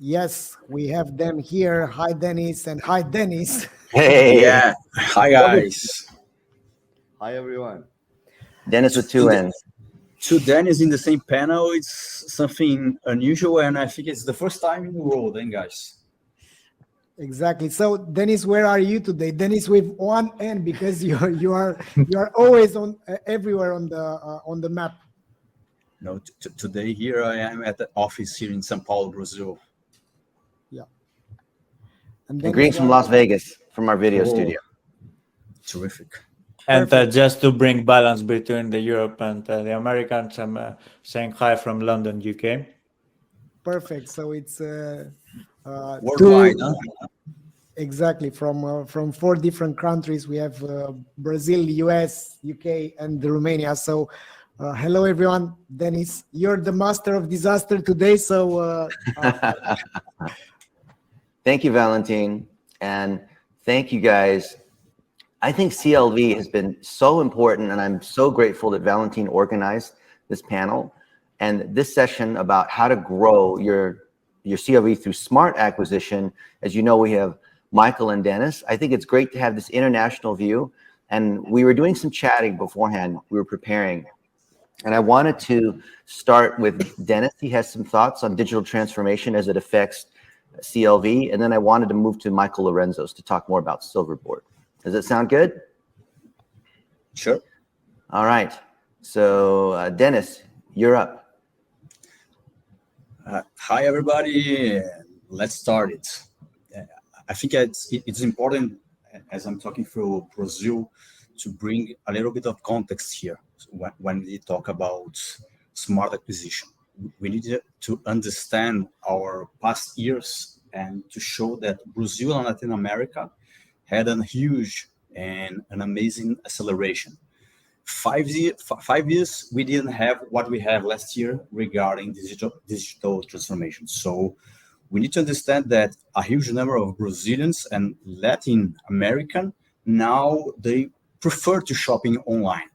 Yes, we have them here. Hi, Denis, and hi, Denis. Hey, Yeah. Hi, guys. Hi, everyone. Dennis with two N's. Two Dennis in the same panel, it's something unusual, and I think it's the first time in the world, guys? Exactly. So, Denis, where are you today? Denis with one N because you are always on everywhere on the map. No, today here I am at the office here in São Paulo, Brazil. Yeah. And greetings from Las Vegas, from our video studio. Terrific. And just to bring balance between the Europe and the Americans, I'm saying hi from London, UK. Perfect. So it's worldwide. Exactly, from 4 different countries. We have Brazil, US, UK, and Romania. So hello, everyone. Denis, you're the master of disaster today. So thank you, Valentin. And thank you, guys. I think CLV has been so important, and I'm so grateful that Valentin organized this panel and this session about how to grow your CLV through smart acquisition. As you know, we have Michael and Dennis. I think it's great to have this international view. And we were doing some chatting beforehand. We were preparing. And I wanted to start with Dennis. He has some thoughts on digital transformation as it affects CLV. And then I wanted to move to Michael Lorenzos to talk more about Silverbird. Does it sound good? Sure. All right. So, Dennis, you're up. Hi, everybody. Let's start it. I think it's important, as I'm talking through Brazil, to bring a little bit of context here when we talk about smart acquisition. We need to understand our past years and to show that Brazil and Latin America had a huge and an amazing acceleration. 5 years, we didn't have what we have last year regarding digital transformation. So we need to understand that a huge number of Brazilians and Latin American, now they prefer to shopping online.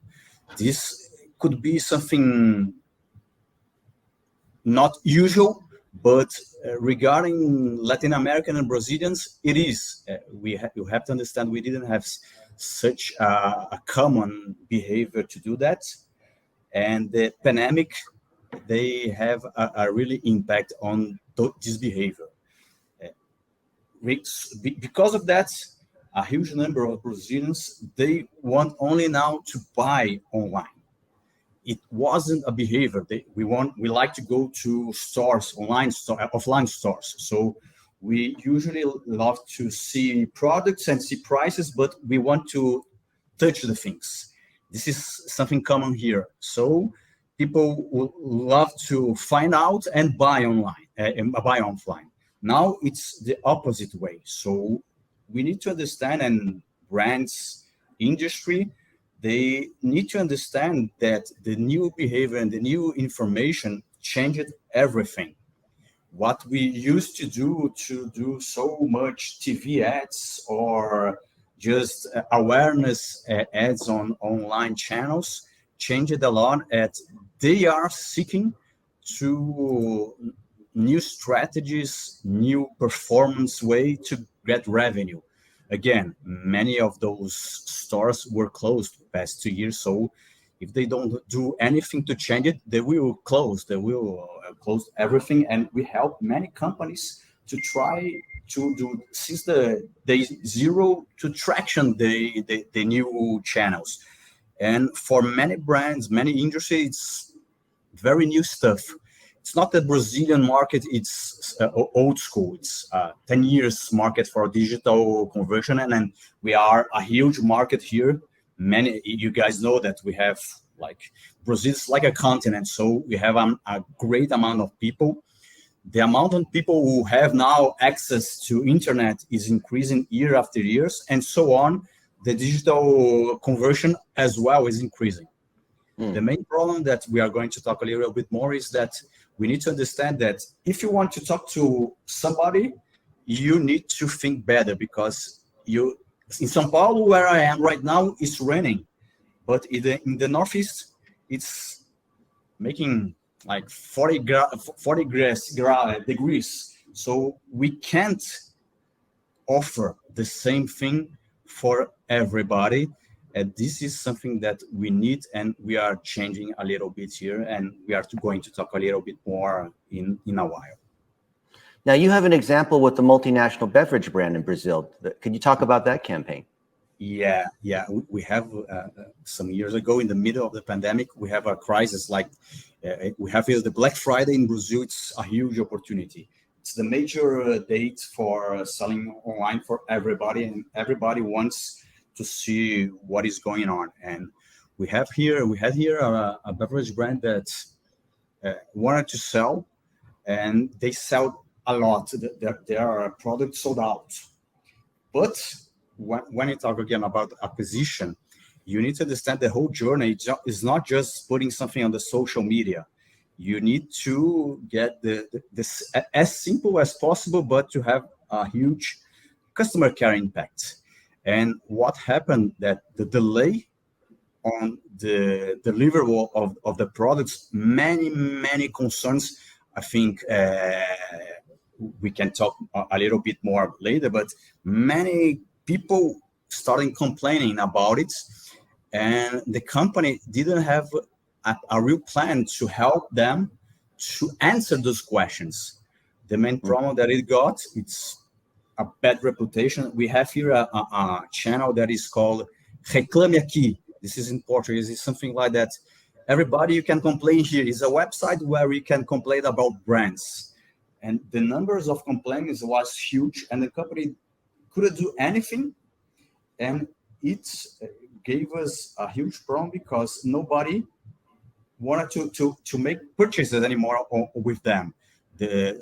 This could be something not usual, but regarding Latin American and Brazilians, it is. You have to understand we didn't have such a common behavior to do that. And the pandemic, they have a really impact on this behavior. Because of that, a huge number of Brazilians, they want only now to buy online. It wasn't a behavior. We like to go to stores, offline stores. So we usually love to see products and see prices, but we want to touch the things. This is something common here. So people would love to find out and buy online, buy offline. Now it's the opposite way. So we need to understand, and brands, industry, they need to understand that the new behavior and the new information changed everything. What we used to do so much TV ads or just awareness ads on online channels changed a lot. They are seeking to new strategies, new performance way to get revenue. Again, many of those stores were closed the past 2 years. So if they don't do anything to change it, they will close. They will close everything. And we help many companies to try to do, since the day zero, to traction the new channels. And for many brands, many industries, it's very new stuff. It's not the Brazilian market, it's old school. It's 10 years market for digital conversion. And then we are a huge market here. You guys know that we have, like, Brazil's like a continent. So we have a great amount of people. The amount of people who have now access to internet is increasing year after year, and so on. The digital conversion as well is increasing. The main problem that we are going to talk a little bit more is that we need to understand that if you want to talk to somebody, you need to think better, because in São Paulo, where I am right now, it's raining, but in the Northeast, it's making like 40 degrees. So we can't offer the same thing for everybody. And this is something that we need, and we are changing a little bit here, and we are going to talk a little bit more in a while. Now, you have an example with the multinational beverage brand in Brazil. Could you talk about that campaign? Yeah. We have some years ago, in the middle of the pandemic, we have a crisis like we have here the Black Friday in Brazil. It's a huge opportunity. It's the major date for selling online for everybody, and everybody wants to see what is going on. And we had here a beverage brand that wanted to sell, and they sell a lot. Their products sold out. But when you talk again about acquisition, you need to understand the whole journey is not just putting something on the social media. You need to get this as simple as possible, but to have a huge customer care impact. And what happened that the delay on the delivery of the products, many concerns. I think we can talk a little bit more later, but many people started complaining about it, and the company didn't have a real plan to help them to answer those questions. The main problem that it got, it's a bad reputation. We have here a channel that is called Reclame Aqui. This is in Portuguese. It's something like that. Everybody, you can complain here. It's a website where you can complain about brands. And the numbers of complaints was huge, and the company couldn't do anything. And it gave us a huge problem because nobody wanted to make purchases anymore with them. The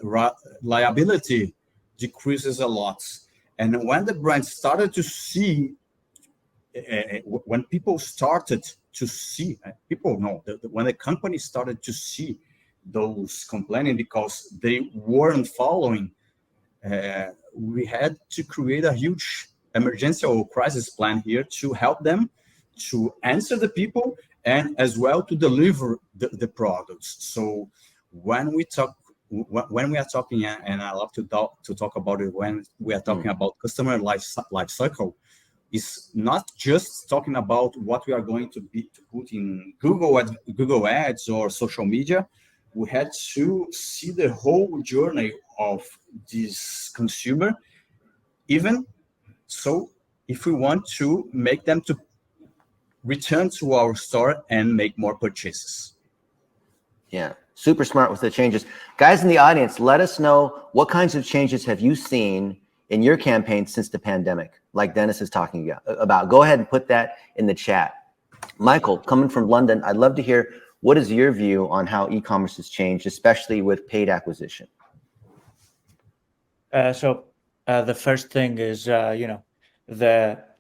liability decreases a lot. And when the brand started to see, when people started to see, when the company started to see those complaining because they weren't following, we had to create a huge emergency or crisis plan here to help them to answer the people and as well to deliver the products. So when we are talking, and I love to talk about it when we are talking about customer life cycle, it's not just talking about what we are going to put in Google Ads or social media. We had to see the whole journey of this consumer, even so if we want to make them to return to our store and make more purchases. Yeah, super smart with the changes. Guys in the audience, let us know what kinds of changes have you seen in your campaign since the pandemic, like Denis is talking about. Go ahead and put that in the chat. Michael, coming from London, I'd love to hear, what is your view on how e-commerce has changed, especially with paid acquisition? So the first thing is, the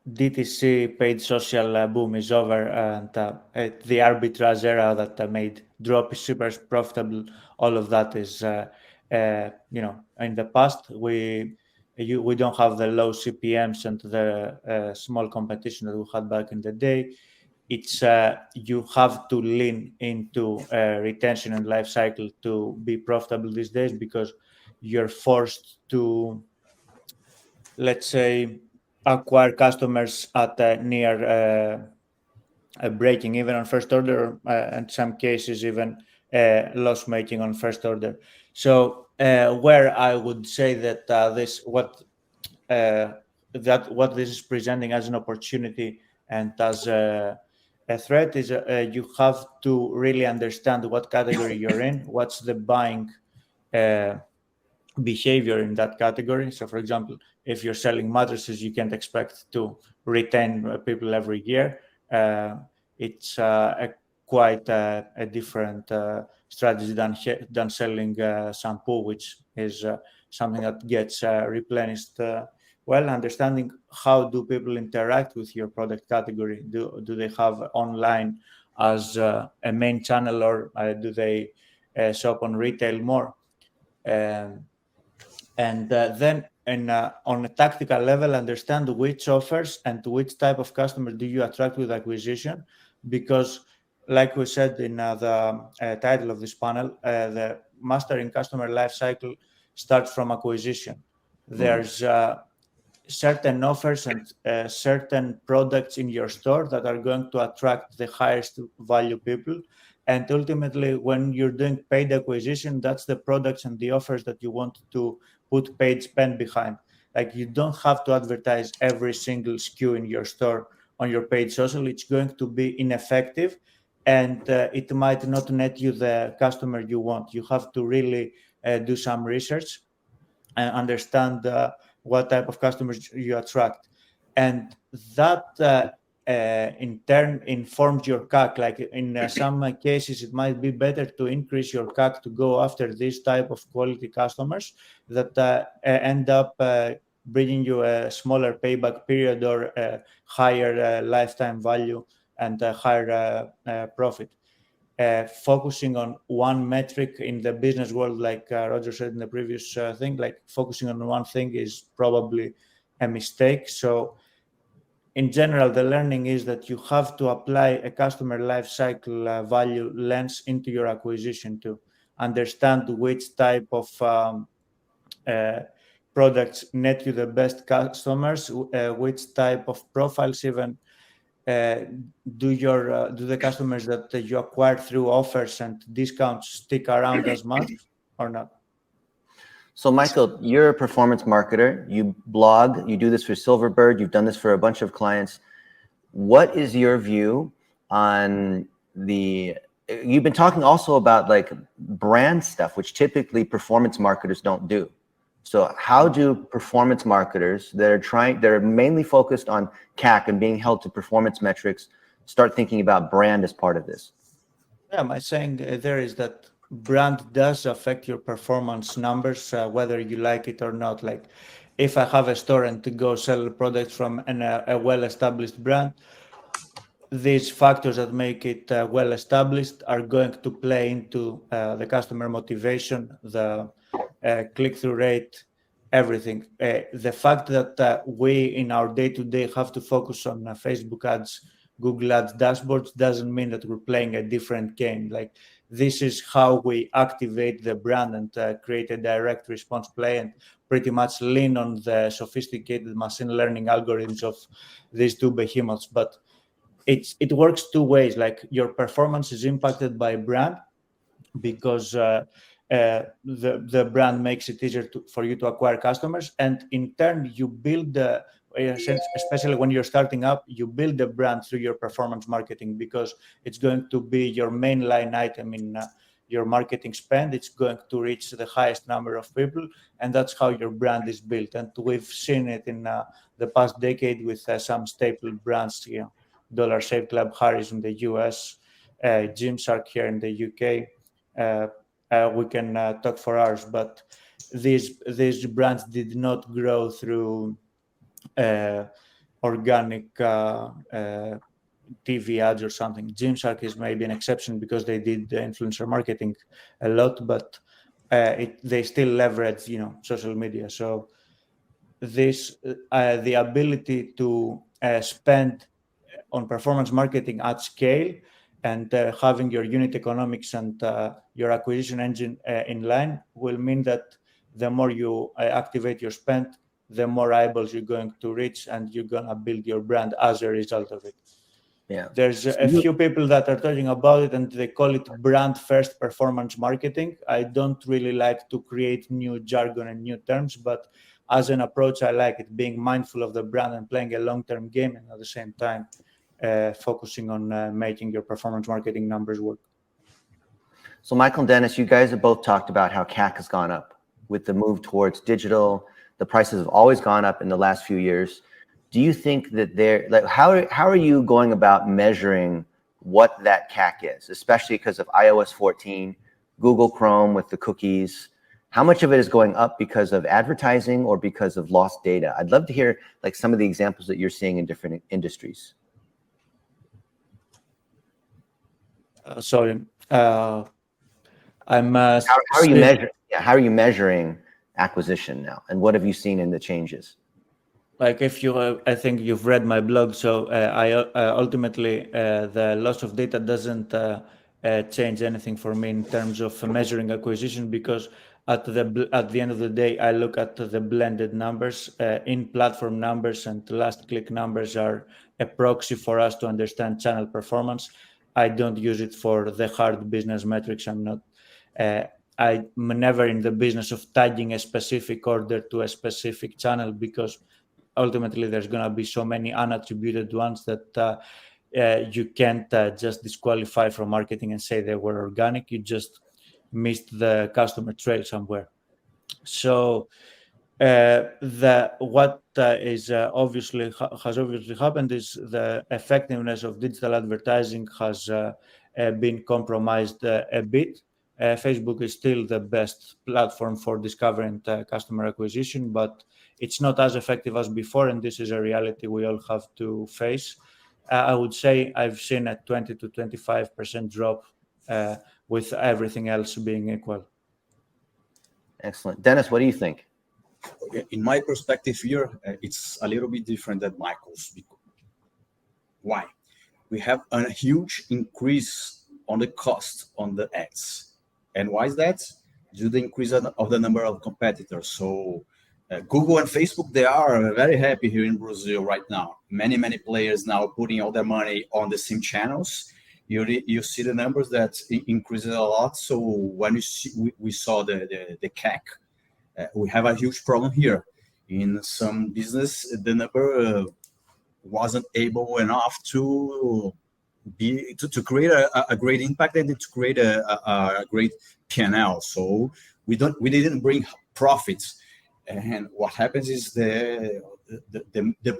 DTC paid social boom is over, and the arbitrage era that made drop super profitable. All of that is, in the past. We don't have the low CPMs and the small competition that we had back in the day. It's you have to lean into retention and life cycle to be profitable these days, because you're forced to, let's say, acquire customers at near breaking even on first order, and some cases even loss making on first order. So where I would say that what this is presenting as an opportunity and as a threat is you have to really understand what category you're in, what's the buying behavior in that category. So for example, if you're selling mattresses, you can't expect to retain people every year. It's quite a different strategy than selling shampoo, which is something that gets replenished. Well, understanding how do people interact with your product category. Do they have online as a main channel, or do they shop on retail more? And then on a tactical level, understand which offers and which type of customer do you attract with acquisition, because like we said in the title of this panel, the mastering customer lifecycle starts from acquisition. There's certain offers and certain products in your store that are going to attract the highest value people. And ultimately, when you're doing paid acquisition, that's the products and the offers that you want to put paid spend behind. Like, you don't have to advertise every single SKU in your store on your paid social. It's going to be ineffective, and it might not net you the customer you want. You have to really do some research and understand what type of customers you attract, and that in turn informs your CAC. Like, in some cases, it might be better to increase your CAC to go after this type of quality customers that end up bringing you a smaller payback period or a higher lifetime value and a higher profit. Focusing on one metric in the business world, like Roger said in the previous thing, like focusing on one thing is probably a mistake. So in general, the learning is that you have to apply a customer lifecycle value lens into your acquisition to understand which type of products net you the best customers, which type of profiles even do the customers that you acquire through offers and discounts stick around as much or not? So Michael, you're a performance marketer. You blog, you do this for Silverbird. You've done this for a bunch of clients. What is your view on you've been talking also about like brand stuff, which typically performance marketers don't do. So how do performance marketers that are mainly focused on CAC and being held to performance metrics start thinking about brand as part of this? Yeah, my saying there is that brand does affect your performance numbers, whether you like it or not. Like, if I have a store and to go sell products from a well-established brand, these factors that make it well-established are going to play into the customer motivation, the click-through rate, everything. The fact that we in our day-to-day have to focus on Facebook ads, Google ads, dashboards doesn't mean that we're playing a different game. Like, this is how we activate the brand and create a direct response play and pretty much lean on the sophisticated machine learning algorithms of these two behemoths. But it works two ways. Like, your performance is impacted by brand because the brand makes it easier for you to acquire customers, and in turn you build especially when you're starting up, you build the brand through your performance marketing, because it's going to be your main line item in your marketing spend. It's going to reach the highest number of people, and that's how your brand is built. And we've seen it in the past decade with some staple brands, Dollar Shave Club, Harry's in the US, Gymshark here in the UK. We can talk for hours, but these brands did not grow through organic TV ads or something. Gymshark is maybe an exception because they did the influencer marketing a lot, but they still leverage, social media. So this the ability to spend on performance marketing at scale and having your unit economics and your acquisition engine in line will mean that the more you activate your spend, the more eyeballs you're going to reach, and you're going to build your brand as a result of it. Yeah. There's a few people that are talking about it, and they call it brand first performance marketing. I don't really like to create new jargon and new terms, but as an approach, I like it, being mindful of the brand and playing a long-term game, and at the same time focusing on making your performance marketing numbers work. So Michael and Dennis, you guys have both talked about how CAC has gone up with the move towards digital. The prices have always gone up in the last few years. Do you think that how are you going about measuring what that CAC is, especially because of iOS 14, Google Chrome with the cookies? How much of it is going up because of advertising or because of lost data? I'd love to hear like some of the examples that you're seeing in different industries. I'm How are you measuring acquisition now, and what have you seen in the changes? like if you, I think you've read my blog. So I ultimately the loss of data doesn't change anything for me in terms of measuring acquisition, because at the end of the day, I look at the blended numbers. In platform numbers and last click numbers are a proxy for us to understand channel performance. I don't use it for the hard business metrics. I'm not. I'm never in the business of tagging a specific order to a specific channel, because ultimately there's going to be so many unattributed ones that you can't just disqualify from marketing and say they were organic. You just missed the customer trail somewhere. So what is obviously has obviously happened is the effectiveness of digital advertising has been compromised a bit. Facebook is still the best platform for discovering customer acquisition, but it's not as effective as before, and this is a reality we all have to face. I would say I've seen a 20 to 25% drop with everything else being equal. Excellent. Dennis, what do you think? In my perspective here, it's a little bit different than Michael's. Why? We have a huge increase on the cost on the ads. And why is that? Due to the increase of the number of competitors. So Google and Facebook, they are very happy here in Brazil right now. Many players now putting all their money on the same channels. You see the numbers that increases a lot. So when we saw the CAC, we have a huge problem here. In some business, the number wasn't able enough to create a great impact and to create a great P&L. So we didn't bring profits. And what happens is the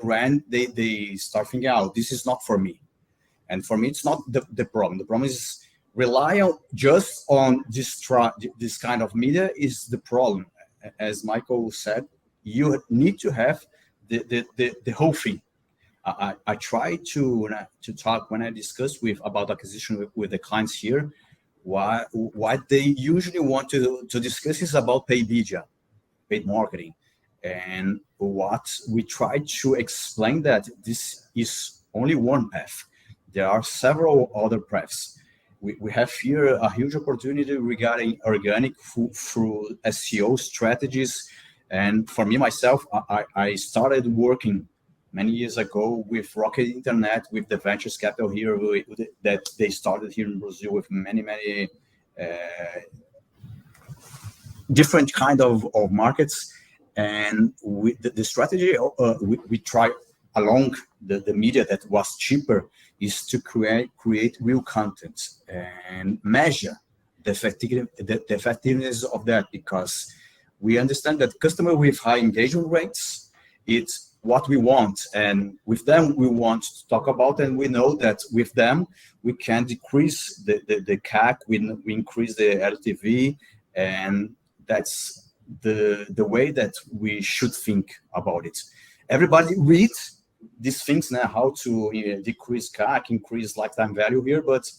brand, they start thinking out, this is not for me. And for me, it's not the problem. The problem is rely on just on this kind of media is the problem. As Michael said, you need to have the whole thing. I try to talk when I discuss about acquisition with the clients here. What they usually want to discuss is about paid media, paid marketing, and what we try to explain that this is only one path. There are several other paths. We have here a huge opportunity regarding organic through SEO strategies. And for me, myself, I started working many years ago with Rocket Internet, with the ventures capital here that they started here in Brazil with many different kind of markets. And the strategy we try along the media that was cheaper is to create real content and measure the effectiveness of that, because we understand that customer with high engagement rates, it's what we want, and with them we want to talk about, and we know that with them we can decrease the CAC, we increase the LTV, and that's the way that we should think about it. Everybody reads these things now, how to decrease CAC, increase lifetime value here, but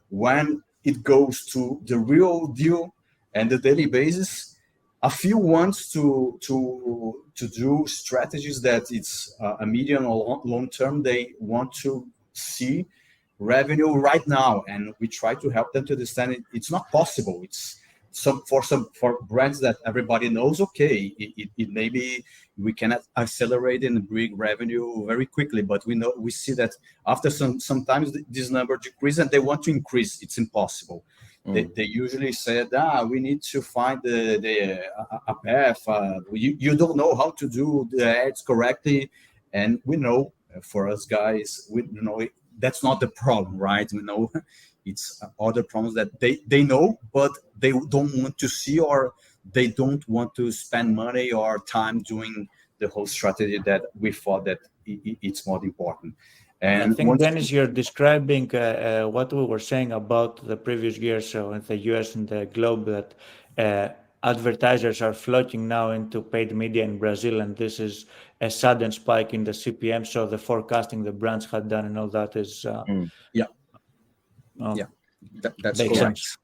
when it goes to the real deal and the daily basis, a few wants to do strategies that it's a medium or long term. They want to see revenue right now, and we try to help them to understand it's not possible. It's for brands that everybody knows. Okay, it maybe we cannot accelerate and bring revenue very quickly, but we see that after sometimes this number decreases and they want to increase. It's impossible. They usually said, we need to find a path. You don't know how to do the ads correctly, and we know for us guys, we know that's not the problem, right? We know it's other problems that they know, but they don't want to see, or they don't want to spend money or time doing the whole strategy that we thought that it's more important. And I think, Dennis, you're describing what we were saying about the previous year, so in the US and the globe, that advertisers are flocking now into paid media in Brazil, and this is a sudden spike in the CPM. So the forecasting the brands had done and all that is that's makes correct. sense.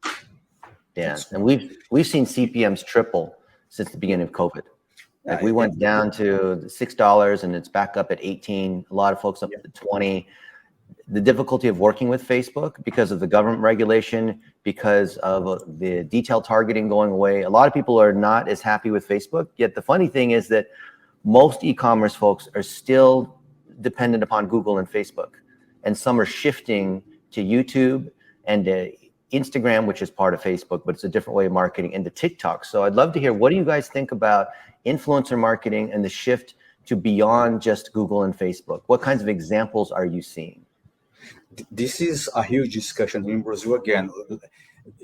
Yeah, and we've seen CPMs triple since the beginning of COVID. Like we went down to $6 and it's back up at 18. A lot of folks up to 20. The difficulty of working with Facebook because of the government regulation, because of the detailed targeting going away. A lot of people are not as happy with Facebook. Yet the funny thing is that most e-commerce folks are still dependent upon Google and Facebook. And some are shifting to YouTube and Instagram, which is part of Facebook, but it's a different way of marketing, and to TikTok. So I'd love to hear, what do you guys think about influencer marketing and the shift to beyond just Google and Facebook? What kinds of examples are you seeing? This is a huge discussion in Brazil again.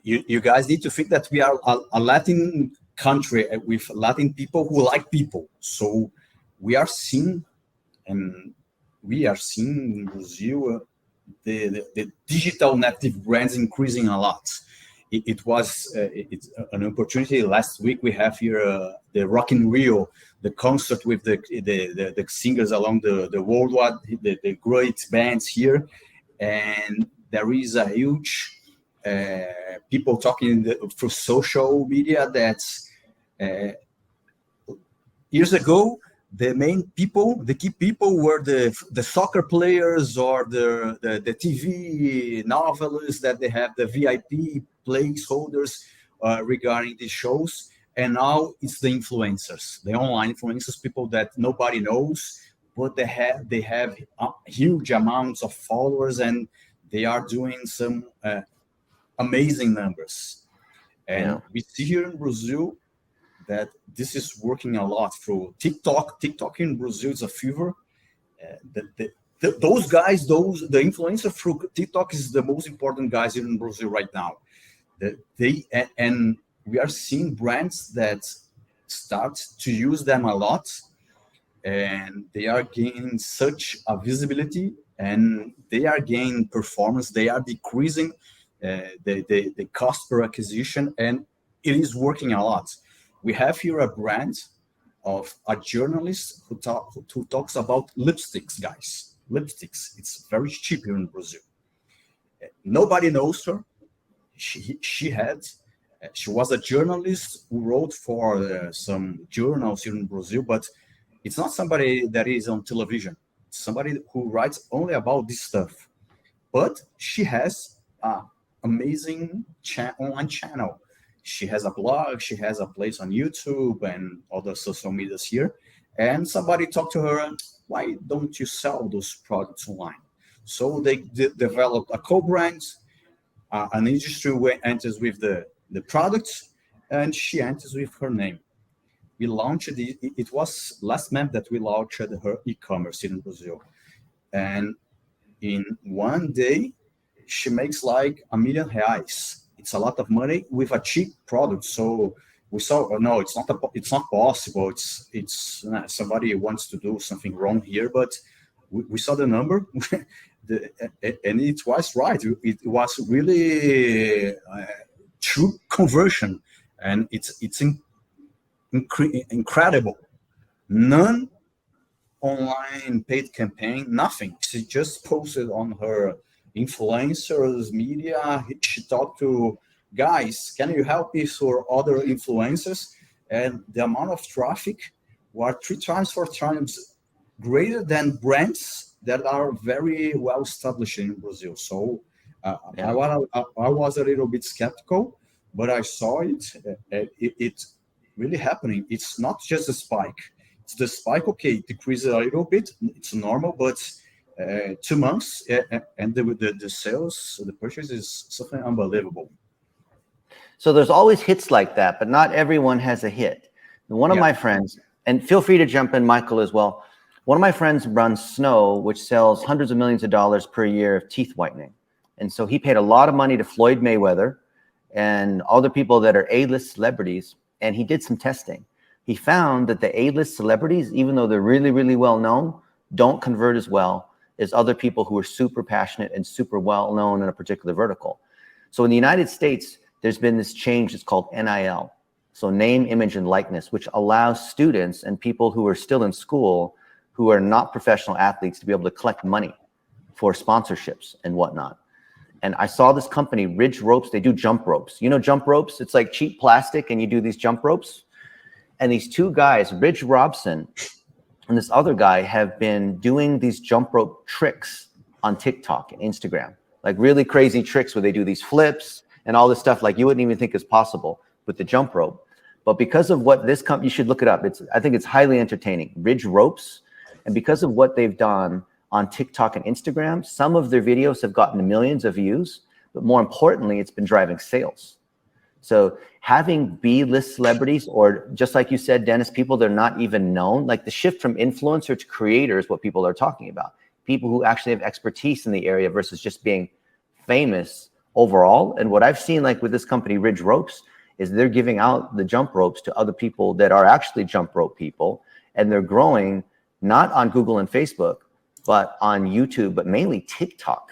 You guys need to think that we are a Latin country with Latin people who like people. So we are seeing in Brazil the digital native brands increasing a lot. It's an opportunity. Last week we have here the Rock in Rio, the concert with the singers along the worldwide, the great bands here. And there is a huge people talking through social media that years ago, the main people, the key people were the soccer players or the TV novelists that they have the VIP placeholders regarding these shows. And now it's the influencers, the online influencers, people that nobody knows, but they have huge amounts of followers and they are doing some amazing numbers. And we see here in Brazil that this is working a lot through TikTok. TikTok in Brazil is a fever. Those guys, the influencer through TikTok is the most important guys in Brazil right now. And we are seeing brands that start to use them a lot, and they are gaining such a visibility, and they are gaining performance. They are decreasing the cost per acquisition, and it is working a lot. We have here a brand of a journalist who talks about lipsticks, guys. Lipsticks. It's very cheap here in Brazil. Nobody knows her. She was a journalist who wrote for some journals here in Brazil, but it's not somebody that is on television. It's somebody who writes only about this stuff. But she has an amazing online channel. She has a blog, she has a place on YouTube and other social medias here. And somebody talked to her, why don't you sell those products online? So they developed a co-brand, an industry where enters with the products, and she enters with her name. We launched it was last month that we launched her e-commerce in Brazil. And in one day, she makes like R1 million. It's a lot of money with a cheap product. So we saw, no, it's not possible. It's somebody wants to do something wrong here, but we saw the number, and it was right. It was really true conversion, and it's incredible. None online paid campaign, nothing. She just posted on her influencers media. She talked to guys, can you help me for other influencers? And the amount of traffic were 3 times, 4 times greater than brands that are very well established in Brazil. So I was a little bit skeptical, but I saw it really happening. It's not just a spike. It's the spike, okay, it decreases a little bit. It's normal, but 2 months and the sales, the purchase is something unbelievable. So there's always hits like that, but not everyone has a hit. One of my friends, and feel free to jump in, Michael, as well. One of my friends runs Snow, which sells hundreds of millions of dollars per year of teeth whitening. And so he paid a lot of money to Floyd Mayweather and other people that are A-list celebrities, and he did some testing. He found that the A-list celebrities, even though they're really, really well known, don't convert as well as other people who are super passionate and super well known in a particular vertical. So in the United States, there's been this change. It's called NIL. So name, image, and likeness, which allows students and people who are still in school, who are not professional athletes, to be able to collect money for sponsorships and whatnot. And I saw this company, Ridge Ropes. They do jump ropes. You know jump ropes? It's like cheap plastic, and you do these jump ropes. And these two guys, Rich Robson and this other guy, have been doing these jump rope tricks on TikTok and Instagram, like really crazy tricks where they do these flips and all this stuff like you wouldn't even think is possible with the jump rope. But because of what this company, you should look it up. I think it's highly entertaining. Ridge Ropes. And because of what they've done on TikTok and Instagram, some of their videos have gotten millions of views, but more importantly, it's been driving sales. So having B-list celebrities, or just like you said, Dennis, people that are not even known, like the shift from influencer to creator is what people are talking about. People who actually have expertise in the area versus just being famous overall. And what I've seen, like with this company, Ridge Ropes, is they're giving out the jump ropes to other people that are actually jump rope people. And they're growing not on Google and Facebook, but on YouTube, but mainly TikTok.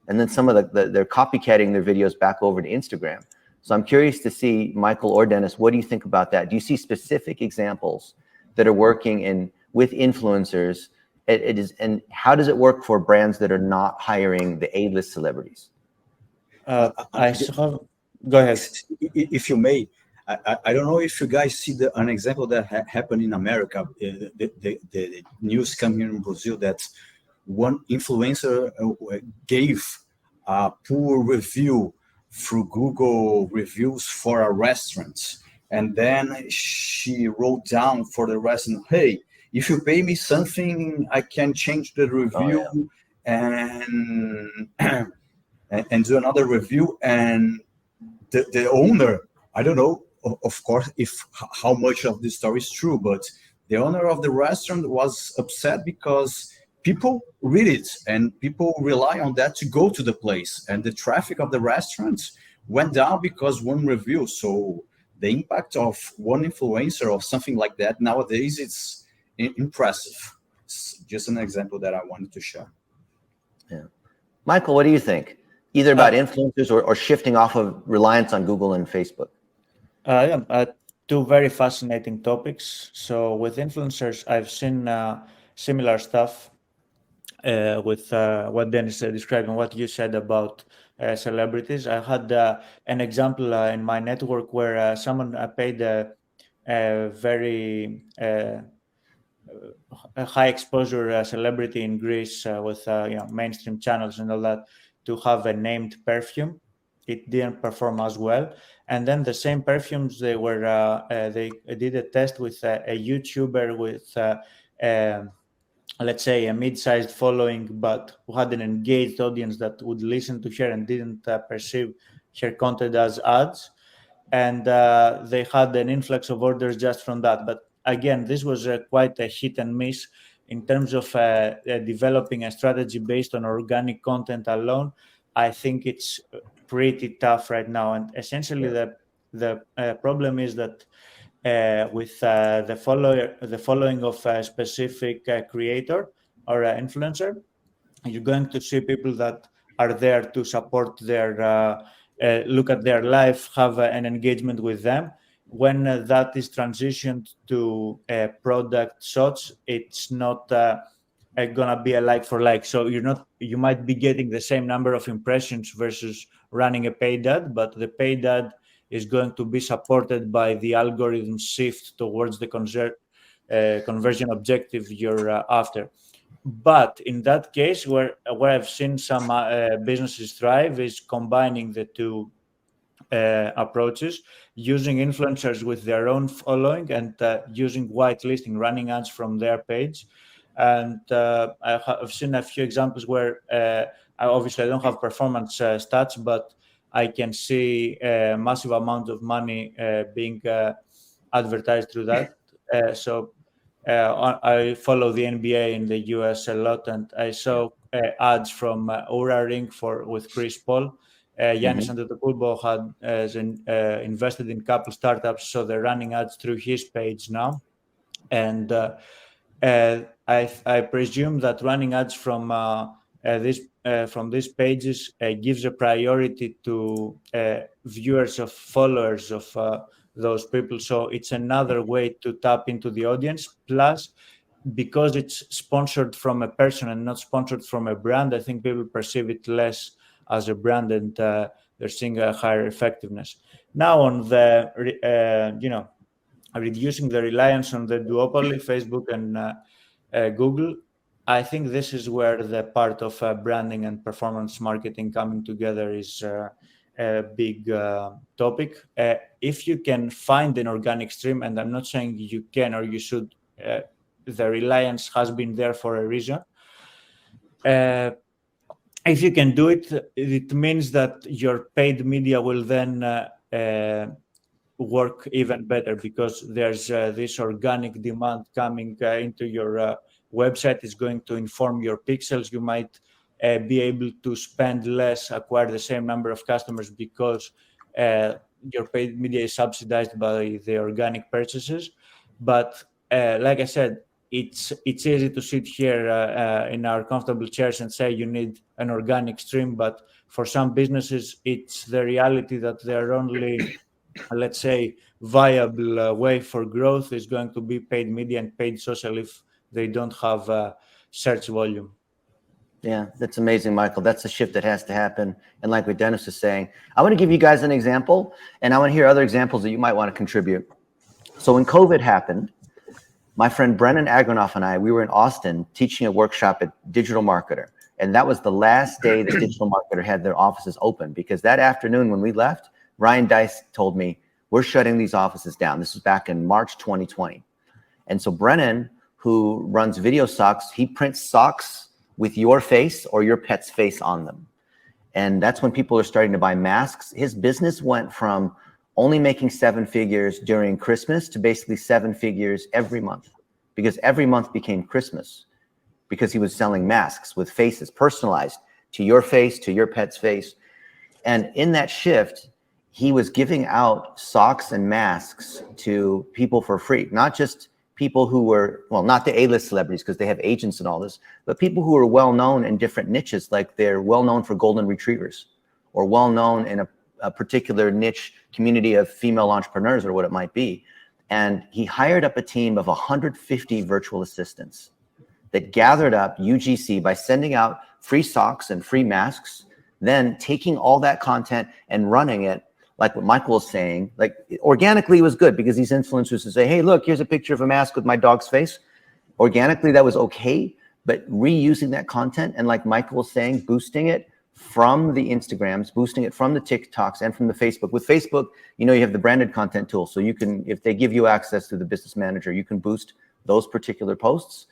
And then some of they're copycatting their videos back over to Instagram. So I'm curious to see, Michael or Dennis, what do you think about that? Do you see specific examples that are working with influencers? And how does it work for brands that are not hiring the A-list celebrities? Go ahead. If you may, I don't know if you guys see an example that happened in America. The news come here in Brazil that one influencer gave a poor review through Google reviews for a restaurant. And then she wrote down for the restaurant, hey, if you pay me something, I can change the review and do another review. And the owner, I don't know, of course, how much of this story is true, but the owner of the restaurant was upset because people read it and people rely on that to go to the place, and the traffic of the restaurants went down because one review. So the impact of one influencer or something like that nowadays, it's impressive. It's just an example that I wanted to share. Yeah. Michael, what do you think? Either about influencers or shifting off of reliance on Google and Facebook? Two very fascinating topics. So with influencers, I've seen similar stuff with what Dennis described and what you said about celebrities. I had an example in my network where someone paid a very high exposure celebrity in Greece with mainstream channels and all that to have a named perfume. It didn't perform as well. And then the same perfumes, they did a test with a YouTuber with let's say a mid-sized following, but who had an engaged audience that would listen to her and didn't perceive her content as ads. And they had an influx of orders just from that. But again, this was quite a hit and miss in terms of developing a strategy based on organic content alone. I think it's pretty tough right now. And essentially the problem is that with the following of a specific creator or influencer, you're going to see people that are there to support their look at their life, have an engagement with them. When that is transitioned to product shots, it's not gonna be a like for like. So you might be getting the same number of impressions versus running a paid ad, but the paid ad is going to be supported by the algorithm shift towards the conversion objective you're after. But in that case, where I've seen some businesses thrive is combining the two approaches, using influencers with their own following and using whitelisting, running ads from their page. And I've seen a few examples where I don't have performance stats, but I can see a massive amount of money being advertised through that. I follow the NBA in the US a lot, and I saw ads from Oura Ring with Chris Paul. Giannis Antetokounmpo had invested in a couple startups, so they're running ads through his page now. And I presume that running ads from these pages gives a priority to viewers of followers of those people. So it's another way to tap into the audience. Plus, because it's sponsored from a person and not sponsored from a brand, I think people perceive it less as a brand, and they're seeing a higher effectiveness. Now on the reducing the reliance on the duopoly, Facebook and Google. I think this is where the part of branding and performance marketing coming together is a big topic. If you can find an organic stream, and I'm not saying you can or you should, the reliance has been there for a reason. If you can do it, it means that your paid media will then work even better, because there's this organic demand coming into your website. Is going to inform your pixels. You might be able to spend less, acquire the same number of customers, because your paid media is subsidized by the organic purchases. But like I said, it's easy to sit here in our comfortable chairs and say you need an organic stream, but for some businesses, it's the reality that they're only, let's say, viable way for growth is going to be paid media and paid social if they don't have search volume. Yeah, that's amazing, Michael. That's a shift that has to happen. And like what Denis is saying, I want to give you guys an example, and I want to hear other examples that you might want to contribute. So when COVID happened, my friend Brennan Agronoff and I, we were in Austin teaching a workshop at Digital Marketer. And that was the last day that Digital Marketer had their offices open, because that afternoon when we left, Ryan Dice told me, we're shutting these offices down. This was back in March 2020. And so Brennan, who runs Video Socks, he prints socks with your face or your pet's face on them. And that's when people are starting to buy masks. His business went from only making 7 figures during Christmas to basically 7 figures every month, because every month became Christmas, because he was selling masks with faces personalized to your face, to your pet's face. And in that shift, he was giving out socks and masks to people for free, not just people who were, well, not the A-list celebrities because they have agents and all this, but people who are well-known in different niches, like they're well-known for golden retrievers or well-known in a particular niche community of female entrepreneurs or what it might be. And he hired up a team of 150 virtual assistants that gathered up UGC by sending out free socks and free masks, then taking all that content and running it, like what Michael was saying, like organically it was good because these influencers would say, hey, look, here's a picture of a mask with my dog's face. Organically, that was okay, but reusing that content and like Michael was saying, boosting it from the Instagrams, boosting it from the TikToks and from the Facebook. With Facebook, you know, you have the branded content tool. So you can, if they give you access to the business manager, you can boost those particular posts.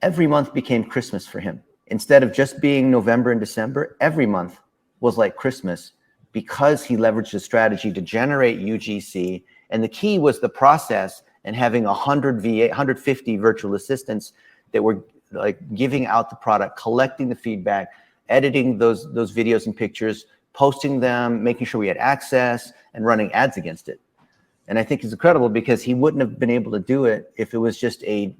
Every month became Christmas for him. Instead of just being November and December, every month was like Christmas because he leveraged a strategy to generate UGC. And the key was the process and having 150 virtual assistants that were like giving out the product, collecting the feedback, editing those videos and pictures, posting them, making sure we had access and running ads against it. And I think it's incredible because he wouldn't have been able to do it if it was just a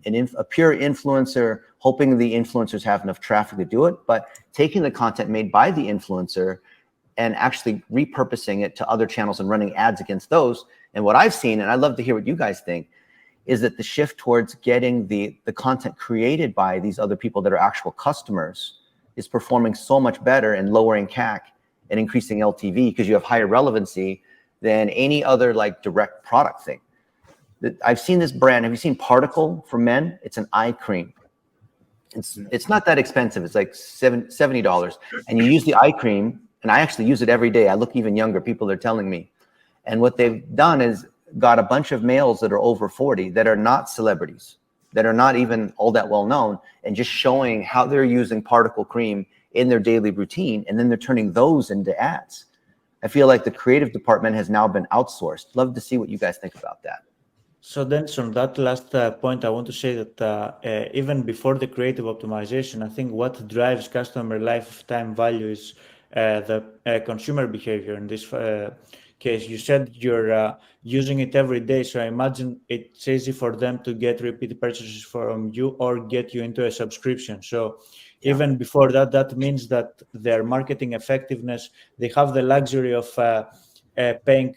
pure influencer, hoping the influencers have enough traffic to do it, but taking the content made by the influencer and actually repurposing it to other channels and running ads against those. And what I've seen, and I'd love to hear what you guys think, is that the shift towards getting the content created by these other people that are actual customers is performing so much better and lowering CAC and increasing LTV because you have higher relevancy than any other like direct product thing. I've seen this brand. Have you seen Particle for men? It's an eye cream. It's not that expensive. It's like $70. And you use the eye cream, and I actually use it every day. I look even younger. People are telling me. And what they've done is got a bunch of males that are over 40 that are not celebrities, that are not even all that well known, and just showing how they're using Particle cream in their daily routine. And then they're turning those into ads. I feel like the creative department has now been outsourced. Love to see what you guys think about that. So then on that last point, I want to say that even before the creative optimization, I think what drives customer lifetime value is the consumer behavior. In this case, you said you're using it every day. So I imagine it's easy for them to get repeat purchases from you or get you into a subscription. So even before that, that means that their marketing effectiveness, they have the luxury of paying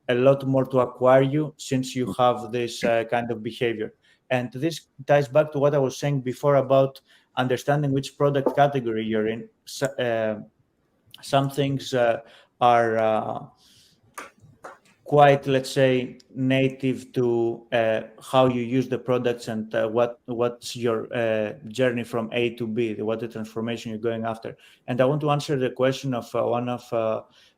a lot more to acquire you since you have this kind of behavior. And this ties back to what I was saying before about understanding which product category you're in. Some things are quite, let's say, native to how you use the products and what's your journey from A to B, what the transformation you're going after. And I want to answer the question of one of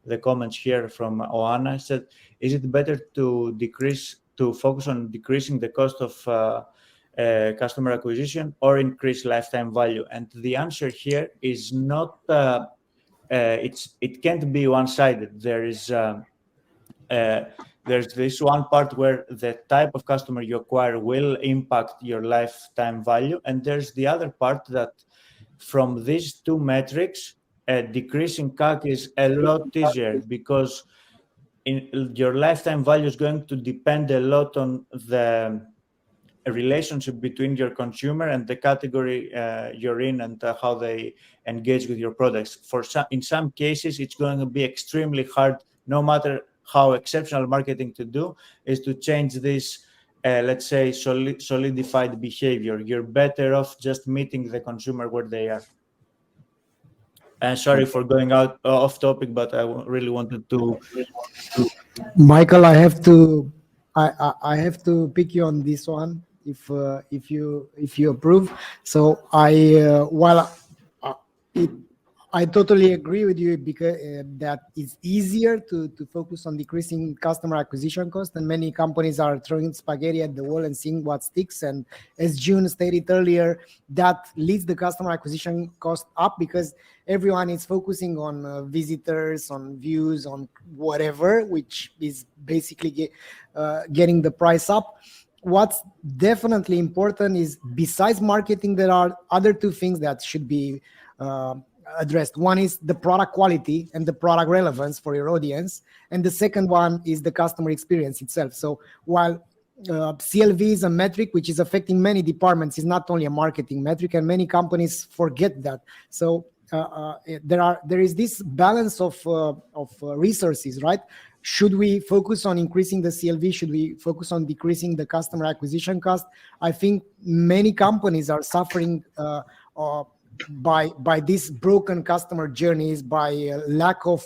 the comments here from Oana. Said, is it better to focus on decreasing the cost of customer acquisition or increase lifetime value? And the answer here is not. It can't be one-sided. There's this one part where the type of customer you acquire will impact your lifetime value, and there's the other part that from these two metrics, decreasing CAC is a lot easier because your lifetime value is going to depend a lot on the relationship between your consumer and the category you're in and how they engage with your products. In some cases, it's going to be extremely hard, no matter how exceptional marketing to do, is to change this, let's say, solidified behavior. You're better off just meeting the consumer where they are. Sorry for going off topic, but I really wanted to. Michael, I have to pick you on this one if you approve. So I totally agree with you because that it's easier to focus on decreasing customer acquisition cost, and many companies are throwing spaghetti at the wall and seeing what sticks. And as June stated earlier, that leads the customer acquisition cost up because everyone is focusing on visitors, on views, on whatever, which is basically getting the price up. What's definitely important is, besides marketing, there are other two things that should be addressed. One is the product quality and the product relevance for your audience, and the second one is the customer experience itself. So while CLV is a metric which is affecting many departments, it's not only a marketing metric, and many companies forget that. So there is this balance of resources, right? Should we focus on increasing the CLV? Should we focus on decreasing the customer acquisition cost? I think many companies are suffering by these broken customer journeys, by lack of,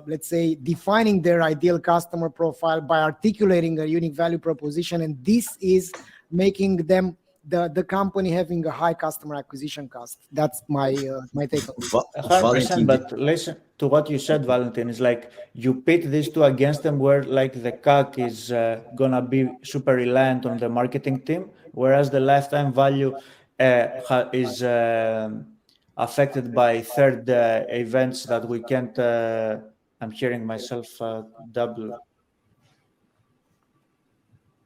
let's say, defining their ideal customer profile, by articulating a unique value proposition, and this is making them the company having a high customer acquisition cost. That's my take on this. 100%, but listen to what you said, Valentin. Is like you pit these two against them, where like the CAC is gonna be super reliant on the marketing team, whereas the lifetime value is affected by third events that we can't. I'm hearing myself double.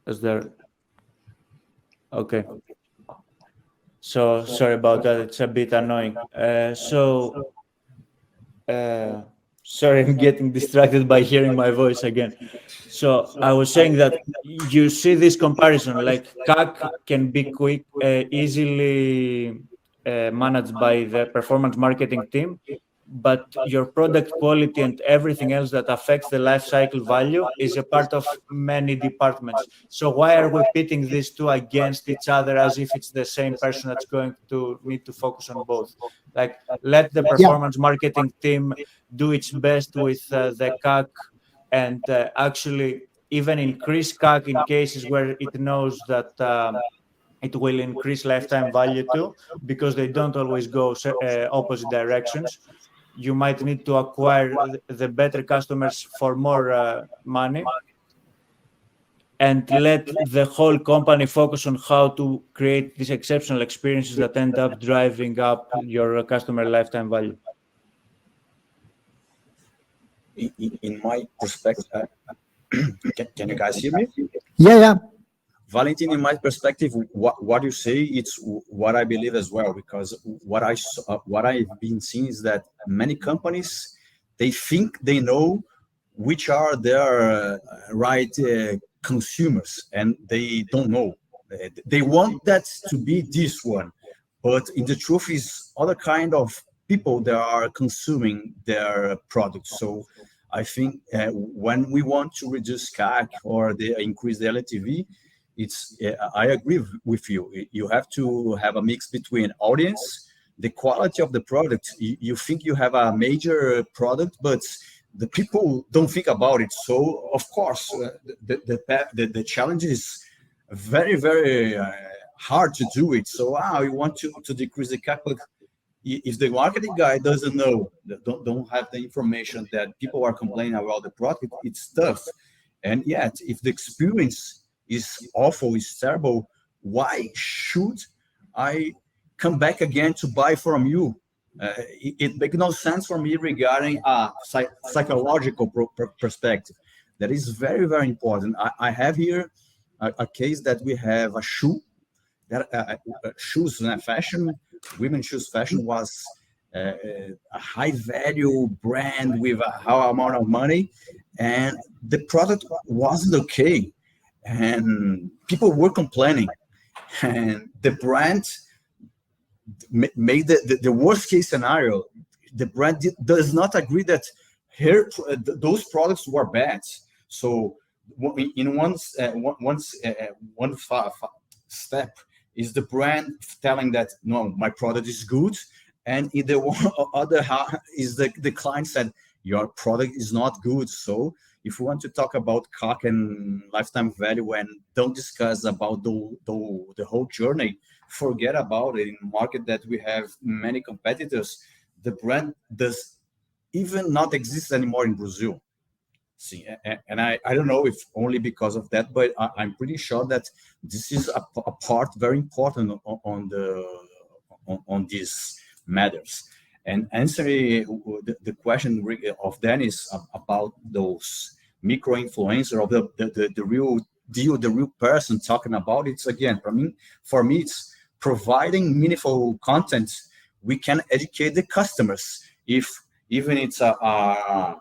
Is there? Okay. So sorry about that. It's a bit annoying. Sorry, I'm getting distracted by hearing my voice again. So I was saying that you see this comparison, like CAC can be easily managed by the performance marketing team, but your product quality and everything else that affects the life cycle value is a part of many departments. So why are we pitting these two against each other as if it's the same person that's going to need to focus on both? Like, let the performance marketing team do its best with the CAC and actually even increase CAC in cases where it knows that it will increase lifetime value too, because they don't always go opposite directions. You might need to acquire the better customers for more money, and let the whole company focus on how to create these exceptional experiences that end up driving up your customer lifetime value. In my perspective, can you guys hear me? Yeah. Valentin, in my perspective, what you say, it's what I believe as well, because what I've been seeing is that many companies, they think they know which are their right consumers, and they don't know. They want that to be this one, but in the truth is other kind of people that are consuming their products. So I think when we want to reduce CAC or increase the LTV, I agree with you. You have to have a mix between audience, the quality of the product. You think you have a major product, but the people don't think about it. So of course, the challenge is very, very hard to do it. So you want to decrease the CAC, but if the marketing guy doesn't know, don't have the information that people are complaining about the product, it's tough. And yet, if the experience is awful, is terrible, why should I come back again to buy from you? It makes no sense for me regarding a psychological perspective. That is very, very important. I have here a case that we have a shoe, that shoes and fashion, women's shoes fashion was a high value brand with a high amount of money, and the product wasn't okay, and people were complaining, and the brand made the worst case scenario. The brand does not agree that those products were bad. So in one step is the brand telling that no, my product is good, and in the other half is the client said your product is not good. So if we want to talk about CAC and lifetime value and don't discuss about the whole journey, forget about it. In a market that we have many competitors, the brand does even not exist anymore in Brazil. See, and I don't know if only because of that, but I'm pretty sure that this is a part very important on these matters. And answering the question of Dennis about those micro influencer of the real deal, the real person talking about it, again, for me, it's providing meaningful content. We can educate the customers, if even it's a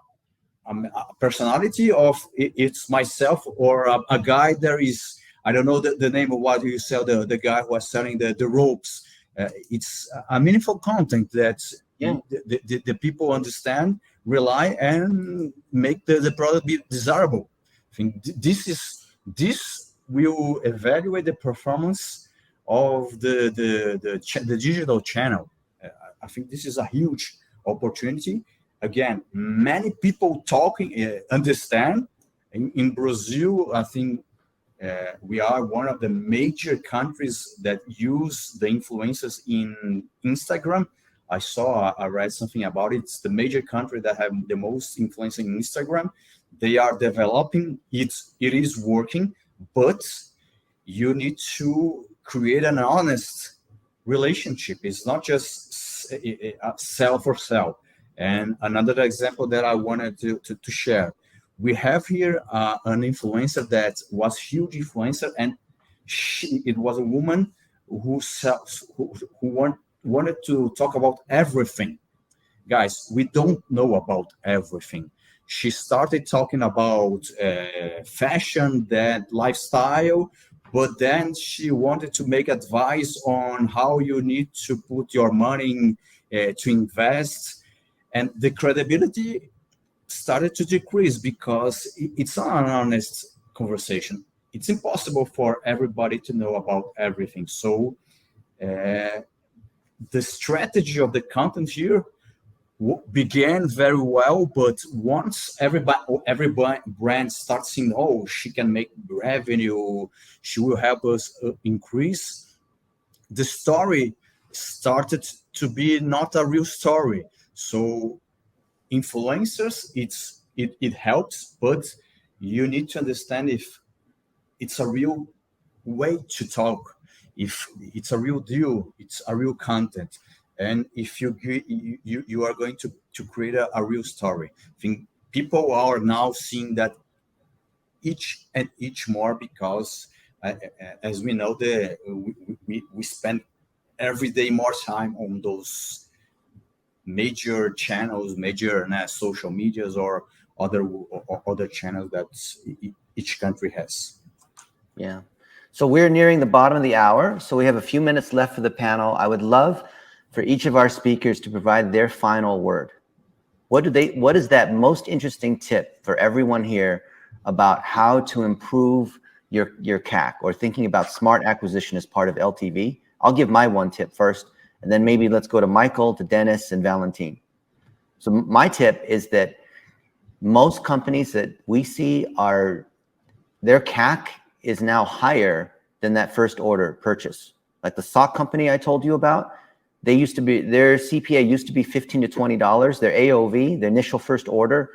personality of it's myself or a guy. There is, I don't know the name of what you sell, the guy who was selling the ropes. It's a meaningful content that the people understand, rely, and make the product be desirable. I think this will evaluate the performance of the digital channel. I think this is a huge opportunity. Again, many people talking understand. In Brazil, I think we are one of the major countries that use the influencers in Instagram. I read something about it. It's the major country that have the most influence in Instagram. They are developing it. It is working, but you need to create an honest relationship. It's not just sell for sell. And another example that I wanted to share, we have here an influencer that was huge influencer, and it was a woman who wanted to talk about everything. Guys, we don't know about everything. She started talking about fashion, that lifestyle, but then she wanted to make advice on how you need to put your money to invest. And the credibility started to decrease because it's not an honest conversation. It's impossible for everybody to know about everything. So the strategy of the content here began very well, but once every brand starts seeing, oh, she can make revenue, she will help us increase, the story started to be not a real story. So influencers, it helps, but you need to understand if it's a real way to talk, if it's a real deal, it's a real content, and if you are going to create a real story. I think people are now seeing that each more, because as we know, we spend every day more time on those major channels, major social medias, or other channels that each country has. Yeah. So we're nearing the bottom of the hour. So we have a few minutes left for the panel. I would love for each of our speakers to provide their final word. What is that most interesting tip for everyone here about how to improve your CAC, or thinking about smart acquisition as part of LTV? I'll give my one tip first, and then maybe let's go to Michael, to Dennis, and Valentin. So my tip is that most companies that we see their CAC is now higher than that first order purchase. Like the sock company I told you about, their CPA used to be $15 to $20. Their AOV, the initial first order,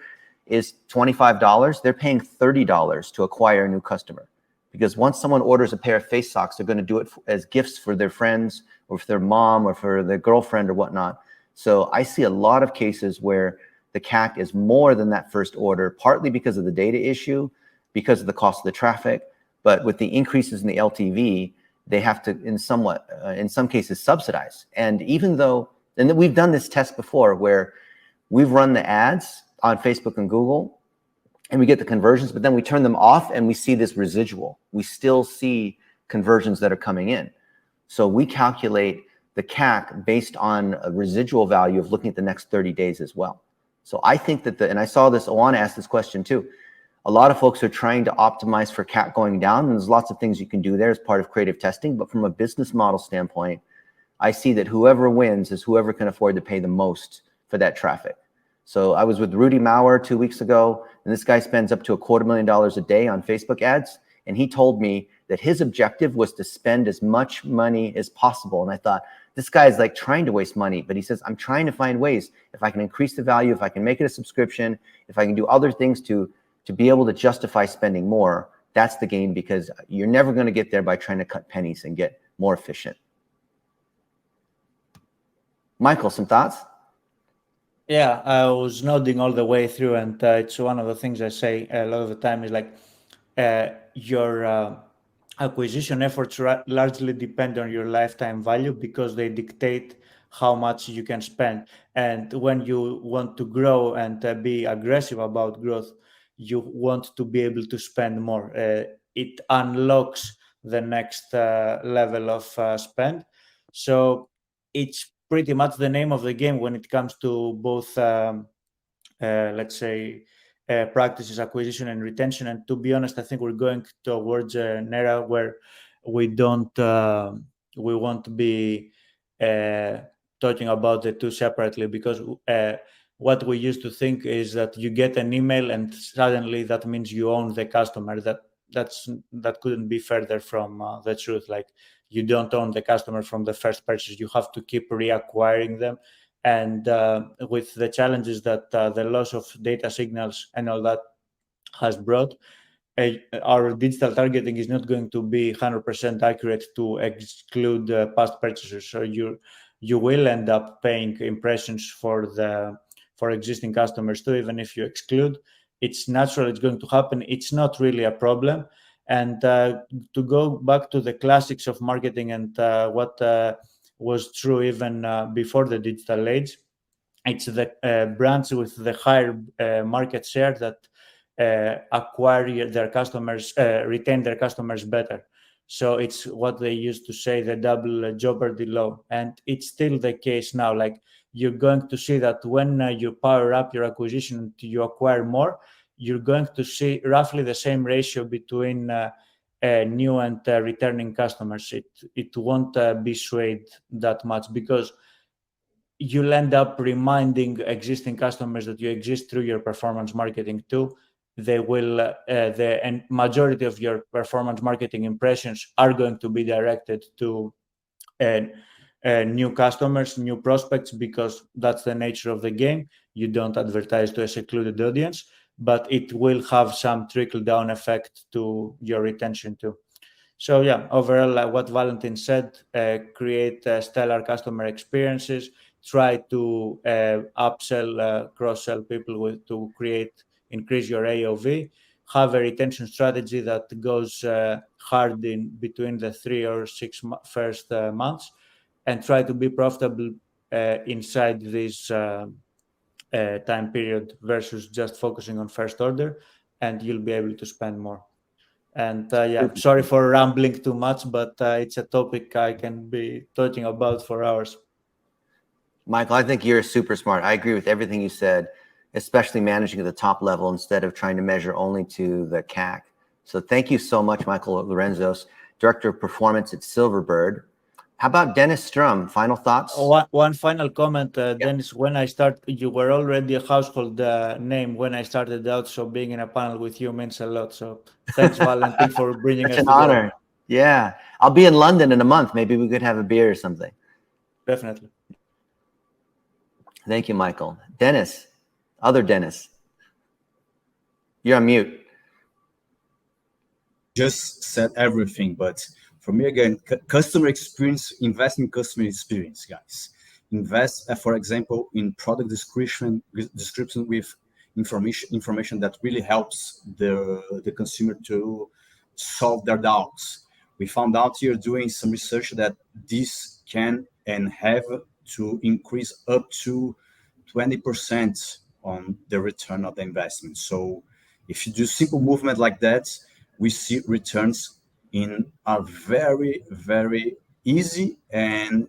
is $25. They're paying $30 to acquire a new customer. Because once someone orders a pair of face socks, they're going to do it as gifts for their friends or for their mom or for their girlfriend or whatnot. So I see a lot of cases where the CAC is more than that first order, partly because of the data issue, because of the cost of the traffic. But with the increases in the LTV, they have to, in some cases, subsidize. And even though, and we've done this test before where we've run the ads on Facebook and Google, and we get the conversions, but then we turn them off and we see this residual. We still see conversions that are coming in. So we calculate the CAC based on a residual value of looking at the next 30 days as well. So I think that and I saw this, Oana asked this question too. A lot of folks are trying to optimize for CAC going down, and there's lots of things you can do there as part of creative testing. But from a business model standpoint, I see that whoever wins is whoever can afford to pay the most for that traffic. So I was with Rudy Maurer 2 weeks ago, and this guy spends up to $250,000 a day on Facebook ads. And he told me that his objective was to spend as much money as possible. And I thought, this guy is like trying to waste money, but he says, I'm trying to find ways. If I can increase the value, if I can make it a subscription, if I can do other things to be able to justify spending more, that's the game, because you're never going to get there by trying to cut pennies and get more efficient. Michael, some thoughts? Yeah, I was nodding all the way through, and it's one of the things I say a lot of the time is like your acquisition efforts largely depend on your lifetime value, because they dictate how much you can spend. And when you want to grow and be aggressive about growth, you want to be able to spend more. It unlocks the next level of spend. So it's pretty much the name of the game when it comes to both, let's say, practices, acquisition and retention. And to be honest, I think we're going towards an era where we won't be talking about the two separately, because what we used to think is that you get an email and suddenly that means you own the customer. That couldn't be further from the truth. Like, you don't own the customer from the first purchase. You have to keep reacquiring them. And with the challenges that the loss of data signals and all that has brought, our digital targeting is not going to be 100% accurate to exclude past purchasers. So you will end up paying impressions for existing customers too, even if you exclude. It's natural, it's going to happen. It's not really a problem. And to go back to the classics of marketing and what was true even before the digital age, it's the brands with the higher market share that acquire their customers, retain their customers better. So it's what they used to say, the double jeopardy law. And it's still the case now. Like, you're going to see that when you power up your acquisition and you acquire more, you're going to see roughly the same ratio between new and returning customers. It won't be swayed that much, because you'll end up reminding existing customers that you exist through your performance marketing too. They will, and majority of your performance marketing impressions are going to be directed to new customers, new prospects, because that's the nature of the game. You don't advertise to a secluded audience, but it will have some trickle-down effect to your retention too. So yeah, overall, what Valentin said, create stellar customer experiences, try to upsell, cross-sell people to increase your AOV, have a retention strategy that goes hard in between the 3 or 6 first months, and try to be profitable inside this time period versus just focusing on first order, and you'll be able to spend more. And yeah, sorry for rambling too much, but it's a topic I can be talking about for hours. Michael, I think you're super smart. I agree with everything you said, especially managing at the top level instead of trying to measure only to the CAC. So thank you so much, Michael Lorenzos, Director of Performance at Silverbird. How about Denis Strum? Final thoughts? One final comment, Dennis. When I started, you were already a household name when I started out. So being in a panel with you means a lot. So thanks, Valentin, for bringing Such us an together. honor. Yeah, I'll be in London in a month. Maybe we could have a beer or something. Definitely. Thank you, Michael. Dennis, other Dennis, you're on mute. Just said everything, but for me again, customer experience, invest in customer experience, guys. Invest, for example, in product description with information that really helps the consumer to solve their doubts. We found out here doing some research that this can and have to increase up to 20% on the return of the investment. So if you do simple movement like that, we see returns in a very, very easy and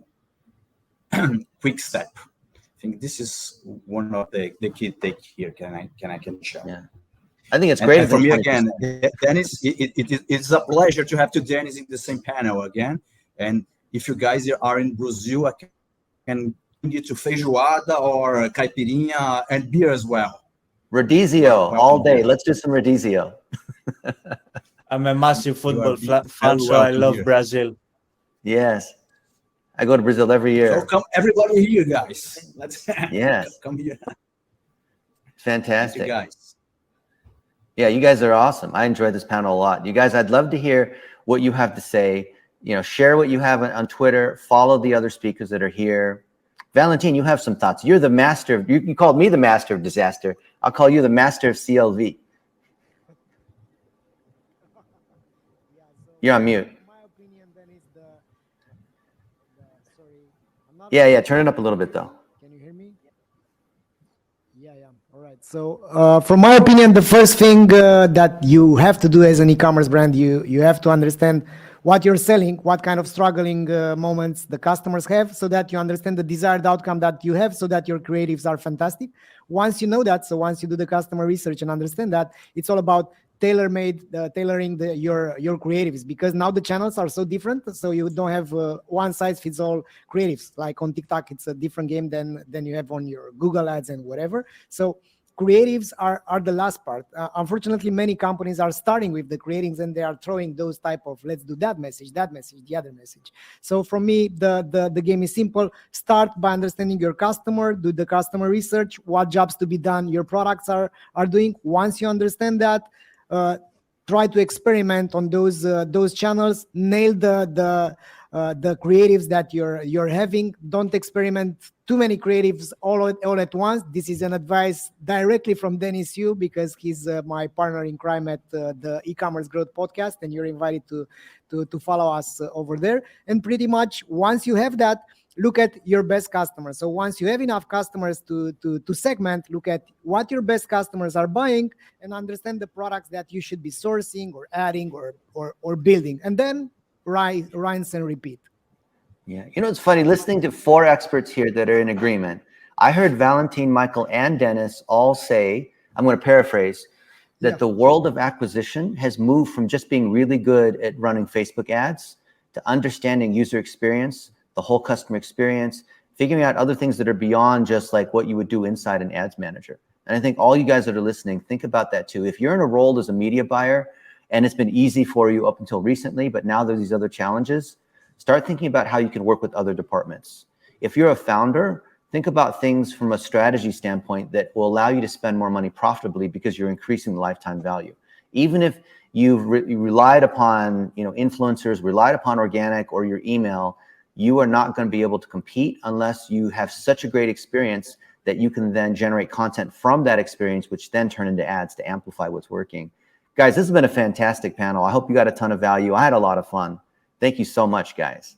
quick step. I think this is one of the key take here. Can I share? Yeah, I think it's great. And for me again, Dennis, it's a pleasure to have two Dennis in the same panel again. And if you guys are in Brazil, I can bring you to feijoada or caipirinha and beer as well. Rodizio all day. Let's do some Rodizio. I'm a massive football fan, so I love Brazil. Yes, I go to Brazil every year. So come everybody here, guys. Let's come here. Fantastic. Thank you guys. Yeah, you guys are awesome. I enjoyed this panel a lot. You guys, I'd love to hear what you have to say. You know, share what you have on Twitter. Follow the other speakers that are here. Valentin, you have some thoughts. You're the master of, you called me the master of disaster. I'll call you the master of CLV. You're on mute. My opinion then is sorry. Yeah, turn it up a little bit though. Can you hear me? Yeah. All right. So from my opinion, the first thing that you have to do as an e-commerce brand, you have to understand what you're selling, what kind of struggling moments the customers have, so that you understand the desired outcome that you have, so that your creatives are fantastic. Once you know that, so once you do the customer research and understand that, it's all about tailoring your creatives, because now the channels are so different. So you don't have one size fits all creatives. Like on TikTok, it's a different game than you have on your Google ads and whatever. So creatives are the last part. Unfortunately, many companies are starting with the creatives and they are throwing those type of, let's do that message, the other message. So for me, the game is simple. Start by understanding your customer, do the customer research, what jobs to be done your products are doing. Once you understand that, try to experiment on those channels. Nail the creatives that you're having. Don't experiment too many creatives all at once. This is an advice directly from Denis Yu, because he's my partner in crime at the e-commerce growth podcast, and you're invited to follow us over there. And pretty much once you have that, look at your best customers. So once you have enough customers to segment, look at what your best customers are buying and understand the products that you should be sourcing or adding or building, and then rinse and repeat. Yeah, you know, it's funny listening to four experts here that are in agreement. I heard Valentin, Michael, and Dennis all say, I'm going to paraphrase, that the world of acquisition has moved from just being really good at running Facebook ads to understanding user experience, the whole customer experience, figuring out other things that are beyond just like what you would do inside an ads manager. And I think all you guys that are listening, think about that too. If you're in a role as a media buyer and it's been easy for you up until recently, but now there's these other challenges, start thinking about how you can work with other departments. If you're a founder, think about things from a strategy standpoint that will allow you to spend more money profitably because you're increasing the lifetime value. Even if you've relied upon, influencers, relied upon organic or your email, you are not going to be able to compete unless you have such a great experience that you can then generate content from that experience, which then turn into ads to amplify what's working. Guys, this has been a fantastic panel. I hope you got a ton of value. I had a lot of fun. Thank you so much, guys.